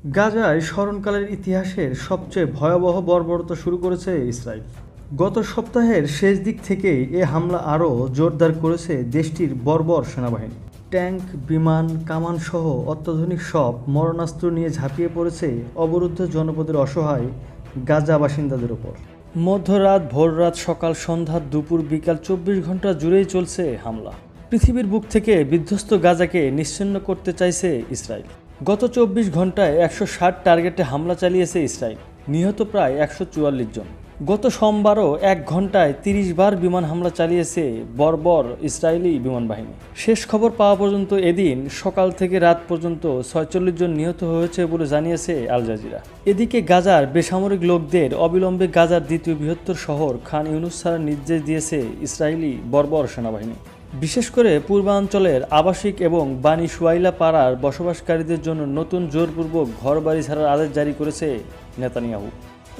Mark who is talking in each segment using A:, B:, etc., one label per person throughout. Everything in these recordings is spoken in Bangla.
A: গাজায় স্মরণকালের ইতিহাসের সবচেয়ে ভয়াবহ বর্বরতা শুরু করেছে ইসরায়েল। গত সপ্তাহের শেষ দিক থেকেই এ হামলা আরও জোরদার করেছে দেশটির বর্বর সেনাবাহিনী। ট্যাঙ্ক, বিমান, কামানসহ অত্যাধুনিক সব মরণাস্ত্র নিয়ে ঝাঁপিয়ে পড়েছে অবরুদ্ধ জনপদের অসহায় গাজা বাসিন্দাদের ওপর। মধ্যরাত, ভোররাত, সকাল, সন্ধ্যা, দুপুর, বিকাল 24 ঘন্টা জুড়েই চলছে হামলা। পৃথিবীর বুক থেকে বিধ্বস্ত গাজাকে নিশ্চিহ্ন করতে চাইছে ইসরায়েল। গত 24 ঘন্টায় 160 টার্গেটে হামলা চালিয়েছে ইসরায়েল, নিহত প্রায় 144 জন। গত সোমবারও 1 ঘন্টায় 30 বার বিমান হামলা চালিয়েছে বর্বর ইসরায়েলি বিমান বাহিনী। শেষ খবর পাওয়া পর্যন্ত এদিন সকাল থেকে রাত পর্যন্ত 46 জন নিহত হয়েছে বলে জানিয়েছে আল জাজিরা। এদিকে গাজার বেসামরিক লোকদের অবিলম্বে গাজার দ্বিতীয় বৃহত্তর শহর খান ইউনুস ছাড়ার নির্দেশ দিয়েছে ইসরায়েলি বর্বর সেনাবাহিনী। বিশেষ করে পূর্বাঞ্চলের আবাসিক এবং বানি সুয়াইলা পাড়ার বসবাসকারীদের জন্য নতুন জোরপূর্বক ঘরবাড়ি ছাড়ার আদেশ জারি করেছে নেতানিয়াহু।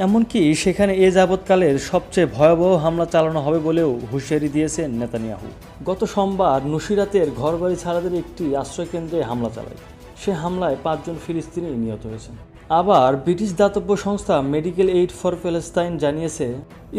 A: এমনকি সেখানে এ যাবৎকালের সবচেয়ে ভয়াবহ হামলা চালানো হবে বলেও হুঁশিয়ারি দিয়েছেন নেতানিয়াহু। গত সোমবার নুসিরাতের ঘরবাড়ি ছাড়াদের একটি আশ্রয়কেন্দ্রে হামলা চালায়। সে হামলায় 5 জন ফিলিস্তিনি নিহত হয়েছেন। আবার ব্রিটিশ দাতব্য সংস্থা মেডিকেল এইড ফর প্যালেস্টাইন জানিয়েছে,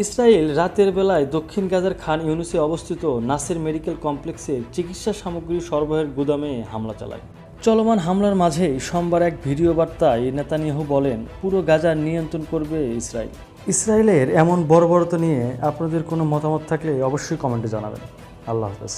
A: ইসরায়েল রাতের বেলায় দক্ষিণ গাজার খান ইউনুসে অবস্থিত নাসের মেডিকেল কমপ্লেক্সে চিকিৎসা সামগ্রী সরবরাহের গুদামে হামলা চালায়। চলমান হামলার মাঝেই সোমবার এক ভিডিও বার্তায় নেতানিয়াহু বলেন, পুরো গাজার নিয়ন্ত্রণ করবে ইসরায়েল। ইসরায়েলের এমন বর্বরতা নিয়ে আপনাদের কোনো মতামত থাকলে অবশ্যই কমেন্টে জানাবেন। আল্লাহ হাফেজ।